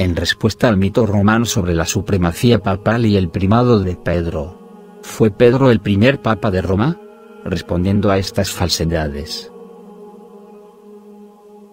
en respuesta al mito romano sobre la supremacía papal y el primado de Pedro. ¿Fue Pedro el primer papa de Roma? Respondiendo a estas falsedades.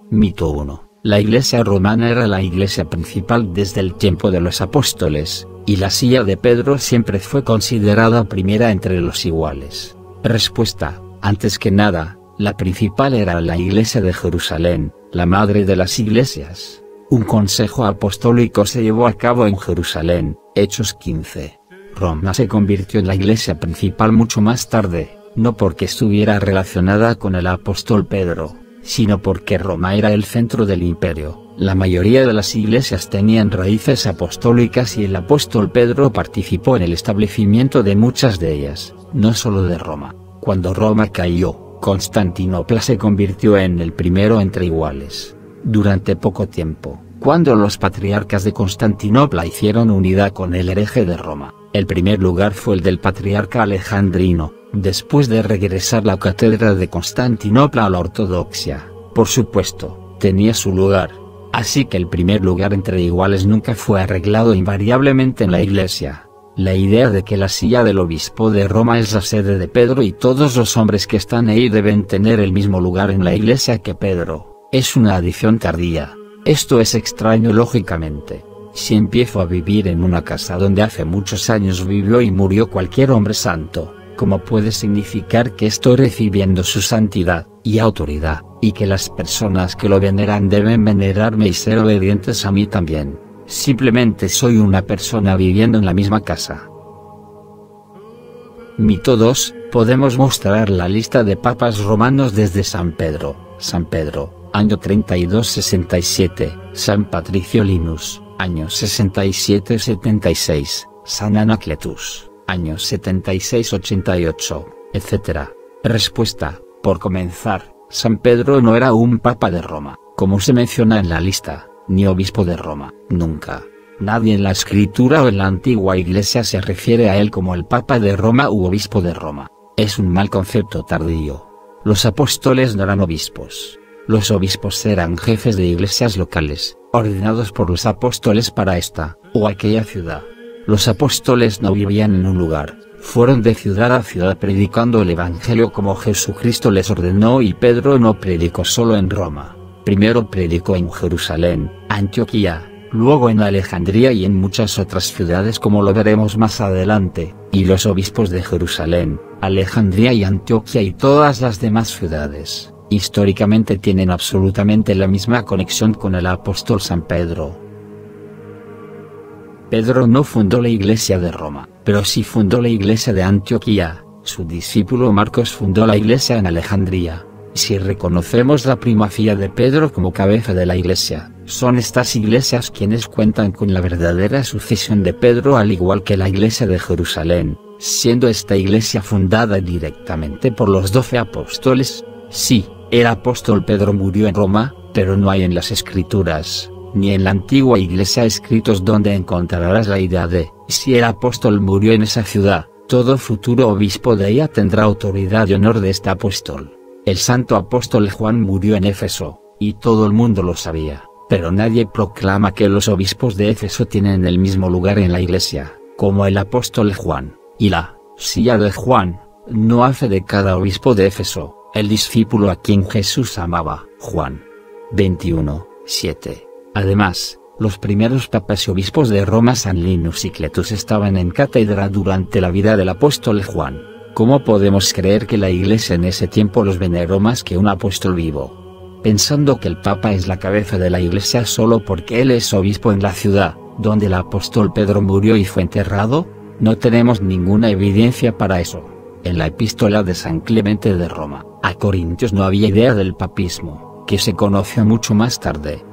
Mito 1. La Iglesia romana era la iglesia principal desde el tiempo de los apóstoles, y la silla de Pedro siempre fue considerada primera entre los iguales. Respuesta. Antes que nada, la principal era la Iglesia de Jerusalén, la madre de las iglesias. Un consejo apostólico se llevó a cabo en Jerusalén, Hechos 15. Roma se convirtió en la iglesia principal mucho más tarde, no porque estuviera relacionada con el apóstol Pedro, sino porque Roma era el centro del imperio. La mayoría de las iglesias tenían raíces apostólicas y el apóstol Pedro participó en el establecimiento de muchas de ellas, no solo de Roma. Cuando Roma cayó, Constantinopla se convirtió en el primero entre iguales. Durante poco tiempo, cuando los patriarcas de Constantinopla hicieron unidad con el hereje de Roma, el primer lugar fue el del patriarca alejandrino, después de regresar la cátedra de Constantinopla a la ortodoxia. Por supuesto, tenía su lugar. Así que el primer lugar entre iguales nunca fue arreglado invariablemente en la iglesia. La idea de que la silla del obispo de Roma es la sede de Pedro y todos los hombres que están ahí deben tener el mismo lugar en la iglesia que Pedro, es una adición tardía. Esto es extraño lógicamente. Si empiezo a vivir en una casa donde hace muchos años vivió y murió cualquier hombre santo, ¿cómo puede significar que estoy recibiendo su santidad y autoridad, y que las personas que lo veneran deben venerarme y ser obedientes a mí también? Simplemente soy una persona viviendo en la misma casa. Mito 2. Podemos mostrar la lista de papas romanos desde San Pedro, año 32-67, San Patricio Linus, año 67-76, San Anacletus, año 76-88, etc. Respuesta. Por comenzar, San Pedro no era un papa de Roma, como se menciona en la lista, ni obispo de Roma, nunca. Nadie en la escritura o en la antigua iglesia se refiere a él como el papa de Roma u obispo de Roma. Es un mal concepto tardío. Los apóstoles no eran obispos. Los obispos eran jefes de iglesias locales, ordenados por los apóstoles para esta o aquella ciudad. Los apóstoles no vivían en un lugar, fueron de ciudad a ciudad predicando el evangelio como Jesucristo les ordenó, y Pedro no predicó solo en Roma. Primero predicó en Jerusalén, Antioquía, luego en Alejandría y en muchas otras ciudades como lo veremos más adelante, y los obispos de Jerusalén, Alejandría y Antioquía y todas las demás ciudades, históricamente tienen absolutamente la misma conexión con el apóstol San Pedro. Pedro no fundó la iglesia de Roma, pero sí fundó la iglesia de Antioquía. Su discípulo Marcos fundó la iglesia en Alejandría. Si reconocemos la primacía de Pedro como cabeza de la iglesia, son estas iglesias quienes cuentan con la verdadera sucesión de Pedro, al igual que la iglesia de Jerusalén, siendo esta iglesia fundada directamente por los 12 apóstoles. Sí, el apóstol Pedro murió en Roma, pero no hay en las escrituras, ni en la antigua iglesia escritos donde encontrarás la idea de, si el apóstol murió en esa ciudad, todo futuro obispo de ella tendrá autoridad y honor de este apóstol. El santo apóstol Juan murió en Éfeso, y todo el mundo lo sabía, pero nadie proclama que los obispos de Éfeso tienen el mismo lugar en la iglesia, como el apóstol Juan, y la silla de Juan no hace de cada obispo de Éfeso el discípulo a quien Jesús amaba. Juan 21:7. Además, los primeros papas y obispos de Roma, San Linus y Cletus, estaban en cátedra durante la vida del apóstol Juan. ¿Cómo podemos creer que la iglesia en ese tiempo los veneró más que un apóstol vivo? Pensando que el papa es la cabeza de la iglesia solo porque él es obispo en la ciudad donde el apóstol Pedro murió y fue enterrado, no tenemos ninguna evidencia para eso. En la epístola de San Clemente de Roma a Corintios no había idea del papismo, que se conoció mucho más tarde.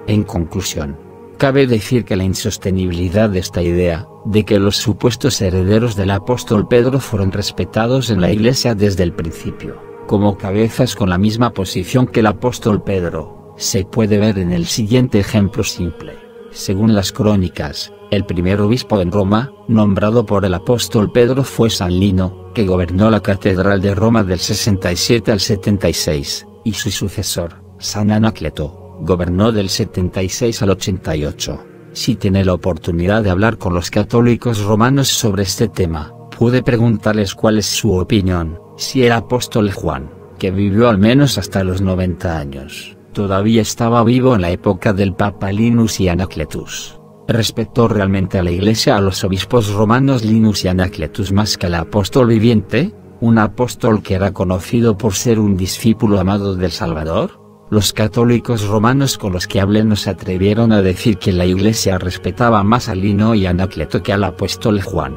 En conclusión, cabe decir que la insostenibilidad de esta idea, de que los supuestos herederos del apóstol Pedro fueron respetados en la iglesia desde el principio, como cabezas con la misma posición que el apóstol Pedro, se puede ver en el siguiente ejemplo simple. Según las crónicas, el primer obispo en Roma, nombrado por el apóstol Pedro, fue San Lino, que gobernó la catedral de Roma del 67 al 76, y su sucesor, San Anacleto, gobernó del 76 al 88. Si tiene la oportunidad de hablar con los católicos romanos sobre este tema, puede preguntarles cuál es su opinión. Si el apóstol Juan, que vivió al menos hasta los 90 años, todavía estaba vivo en la época del Papa Linus y Anacletus, ¿respetó realmente a la Iglesia a los obispos romanos Linus y Anacletus más que al apóstol viviente, un apóstol que era conocido por ser un discípulo amado del Salvador? Los católicos romanos con los que hablé no se atrevieron a decir que la Iglesia respetaba más a Lino y Anacleto que al apóstol Juan.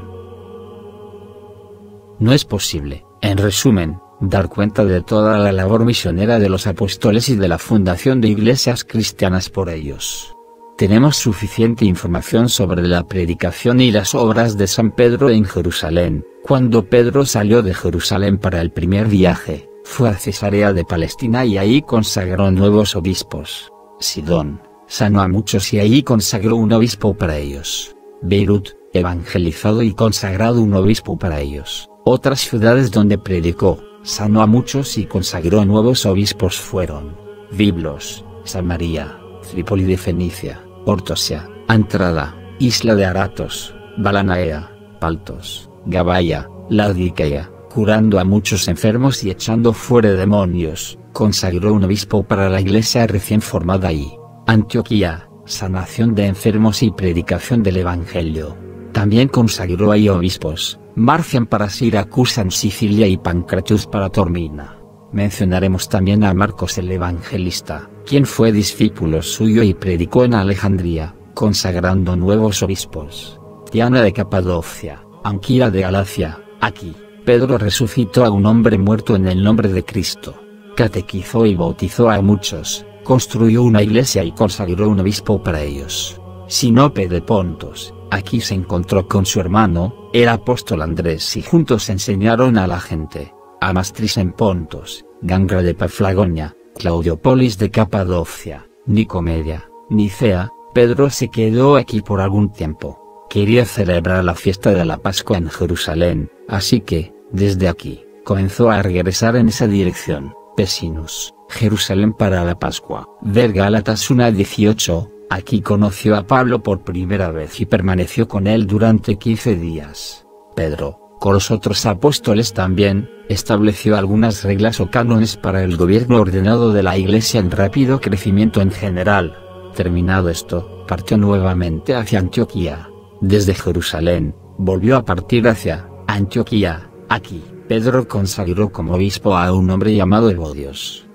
No es posible, en resumen, dar cuenta de toda la labor misionera de los apóstoles y de la fundación de iglesias cristianas por ellos. Tenemos suficiente información sobre la predicación y las obras de San Pedro en Jerusalén. Cuando Pedro salió de Jerusalén para el primer viaje, fue a Cesarea de Palestina y ahí consagró nuevos obispos. Sidón, sanó a muchos y ahí consagró un obispo para ellos. Beirut, evangelizado y consagrado un obispo para ellos. Otras ciudades donde predicó, sanó a muchos y consagró nuevos obispos fueron Biblos, Samaria, Trípoli de Fenicia, Ortosia, Antrada, Isla de Aratos, Balanaea, Paltos, Gabaya, Laodicea, curando a muchos enfermos y echando fuera demonios, consagró un obispo para la iglesia recién formada y Antioquía, sanación de enfermos y predicación del Evangelio. También consagró ahí obispos, Marcian para Siracusa en Sicilia y Pancratius para Tormina. Mencionaremos también a Marcos el Evangelista, quien fue discípulo suyo y predicó en Alejandría, consagrando nuevos obispos. Tiana de Capadocia, Anquila de Galacia. Aquí, Pedro resucitó a un hombre muerto en el nombre de Cristo. Catequizó y bautizó a muchos, construyó una iglesia y consagró un obispo para ellos. Sinope de Pontos, aquí se encontró con su hermano, el apóstol Andrés y juntos enseñaron a la gente. Amastris en Pontos, Gangra de Paflagonia, Claudiopolis de Capadocia, Nicomedia, Nicea. Pedro se quedó aquí por algún tiempo. Quería celebrar la fiesta de la Pascua en Jerusalén, así que, desde aquí, comenzó a regresar en esa dirección. Pesinus, Jerusalén para la Pascua. Ver Gálatas 1:18, aquí conoció a Pablo por primera vez y permaneció con él durante 15 días. Pedro, con los otros apóstoles también, estableció algunas reglas o cánones para el gobierno ordenado de la Iglesia en rápido crecimiento en general. Terminado esto, partió nuevamente hacia Antioquía. Desde Jerusalén, volvió a partir hacia Antioquía. Aquí, Pedro consagró como obispo a un hombre llamado Evodos,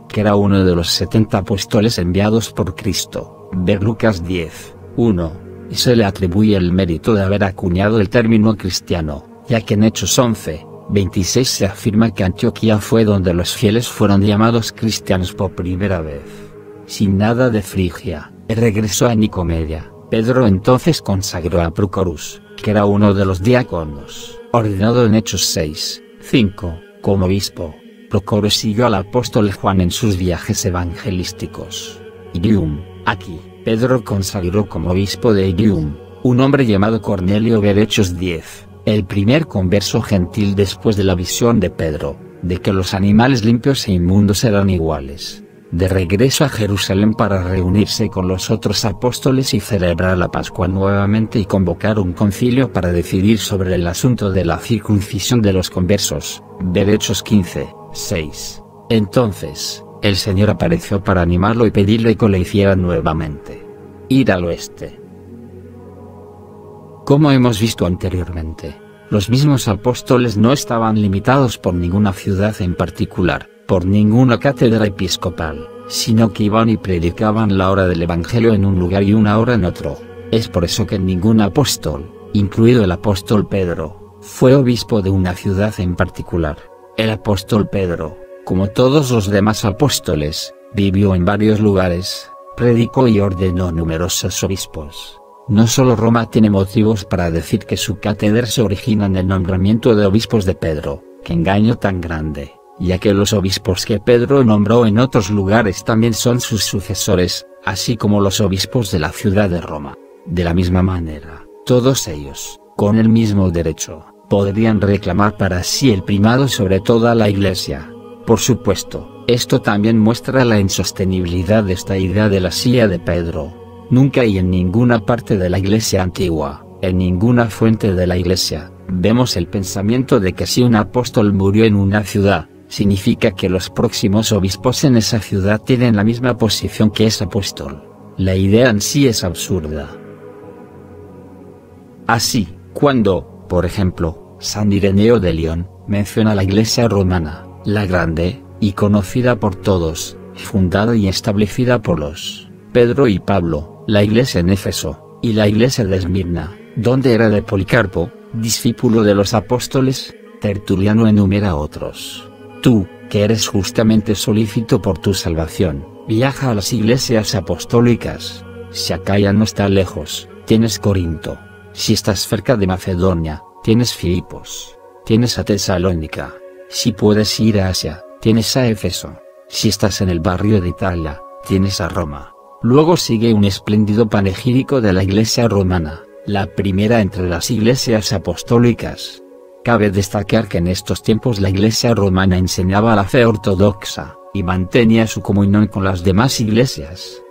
que era uno de los 70 apóstoles enviados por Cristo. Ver Lucas 10:1, y se le atribuye el mérito de haber acuñado el término cristiano, ya que en Hechos 11:26 se afirma que Antioquía fue donde los fieles fueron llamados cristianos por primera vez. Sin nada de Frigia, regresó a Nicomedia. Pedro entonces consagró a Procorus, que era uno de los diáconos, ordenado en Hechos 6:5, como obispo. Procorus siguió al apóstol Juan en sus viajes evangelísticos. Ilium, aquí, Pedro consagró como obispo de Ilium, un hombre llamado Cornelio. Ver Hechos 10, el primer converso gentil después de la visión de Pedro, de que los animales limpios e inmundos eran iguales. De regreso a Jerusalén para reunirse con los otros apóstoles y celebrar la Pascua nuevamente y convocar un concilio para decidir sobre el asunto de la circuncisión de los conversos. Ver Hechos 15:6. Entonces, el Señor apareció para animarlo y pedirle que lo hiciera nuevamente. Ir al oeste. Como hemos visto anteriormente, los mismos apóstoles no estaban limitados por ninguna ciudad en particular, por ninguna cátedra episcopal, sino que iban y predicaban la hora del Evangelio en un lugar y una hora en otro. Es por eso que ningún apóstol, incluido el apóstol Pedro, fue obispo de una ciudad en particular. El apóstol Pedro, como todos los demás apóstoles, vivió en varios lugares, predicó y ordenó numerosos obispos. No solo Roma tiene motivos para decir que su cátedra se origina en el nombramiento de obispos de Pedro. ¡Qué engaño tan grande! Ya que los obispos que Pedro nombró en otros lugares también son sus sucesores, así como los obispos de la ciudad de Roma. De la misma manera, todos ellos, con el mismo derecho, podrían reclamar para sí el primado sobre toda la Iglesia. Por supuesto, esto también muestra la insostenibilidad de esta idea de la silla de Pedro. Nunca y en ninguna parte de la Iglesia antigua, en ninguna fuente de la Iglesia, vemos el pensamiento de que si un apóstol murió en una ciudad, significa que los próximos obispos en esa ciudad tienen la misma posición que ese apóstol. La idea en sí es absurda. Así, cuando, por ejemplo, San Ireneo de León, menciona la Iglesia romana, la grande, y conocida por todos, fundada y establecida por los Pedro y Pablo, la Iglesia en Éfeso, y la Iglesia de Esmirna, donde era de Policarpo, discípulo de los apóstoles, Tertuliano enumera a otros. Tú, que eres justamente solícito por tu salvación, viaja a las iglesias apostólicas. Si Acaya no está lejos, tienes Corinto. Si estás cerca de Macedonia, tienes Filipos. Tienes a Tesalónica. Si puedes ir a Asia, tienes a Éfeso. Si estás en el barrio de Italia, tienes a Roma. Luego sigue un espléndido panegírico de la Iglesia romana, la primera entre las iglesias apostólicas. Cabe destacar que en estos tiempos la Iglesia romana enseñaba la fe ortodoxa, y mantenía su comunión con las demás iglesias.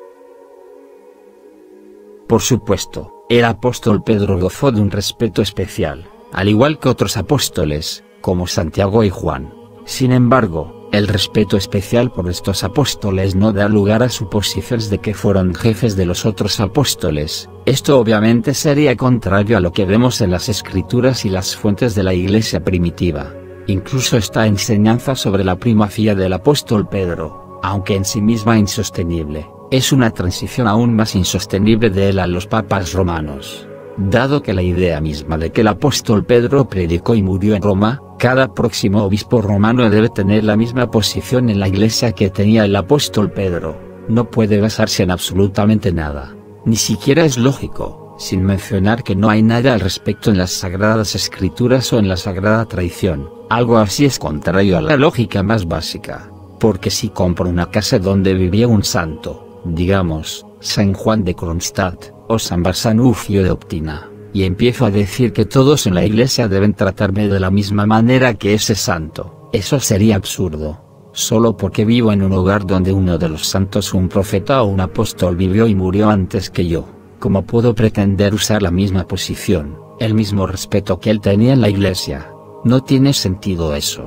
Por supuesto, el apóstol Pedro gozó de un respeto especial, al igual que otros apóstoles, como Santiago y Juan. Sin embargo, el respeto especial por estos apóstoles no da lugar a suposiciones de que fueron jefes de los otros apóstoles. Esto obviamente sería contrario a lo que vemos en las escrituras y las fuentes de la Iglesia primitiva. Incluso esta enseñanza sobre la primacía del apóstol Pedro, aunque en sí misma insostenible, es una transición aún más insostenible de él a los papas romanos. Dado que la idea misma de que el apóstol Pedro predicó y murió en Roma, cada próximo obispo romano debe tener la misma posición en la Iglesia que tenía el apóstol Pedro. No puede basarse en absolutamente nada. Ni siquiera es lógico, sin mencionar que no hay nada al respecto en las Sagradas Escrituras o en la Sagrada Tradición. Algo así es contrario a la lógica más básica. Porque si compro una casa donde vivía un santo, digamos, San Juan de Kronstadt, o San Barsanufio de Optina, y empiezo a decir que todos en la Iglesia deben tratarme de la misma manera que ese santo, eso sería absurdo. Solo porque vivo en un hogar donde uno de los santos, un profeta o un apóstol, vivió y murió antes que yo, ¿cómo puedo pretender usar la misma posición, el mismo respeto que él tenía en la Iglesia? No tiene sentido eso.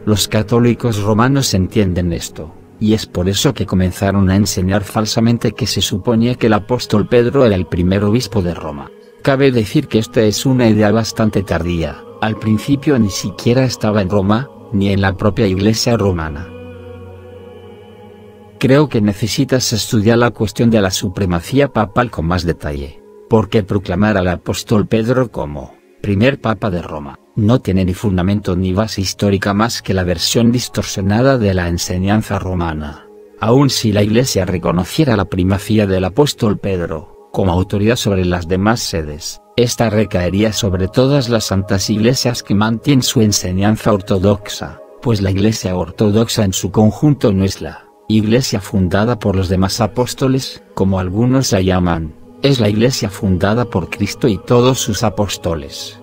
Los católicos romanos entienden esto, y es por eso que comenzaron a enseñar falsamente que se suponía que el apóstol Pedro era el primer obispo de Roma. Cabe decir que esta es una idea bastante tardía, al principio ni siquiera estaba en Roma, ni en la propia Iglesia romana. Creo que necesitas estudiar la cuestión de la supremacía papal con más detalle, porque proclamar al apóstol Pedro como primer papa de Roma no tiene ni fundamento ni base histórica más que la versión distorsionada de la enseñanza romana. Aun si la Iglesia reconociera la primacía del apóstol Pedro como autoridad sobre las demás sedes, esta recaería sobre todas las santas iglesias que mantienen su enseñanza ortodoxa, pues la Iglesia ortodoxa en su conjunto no es la Iglesia fundada por los demás apóstoles, como algunos la llaman, es la Iglesia fundada por Cristo y todos sus apóstoles.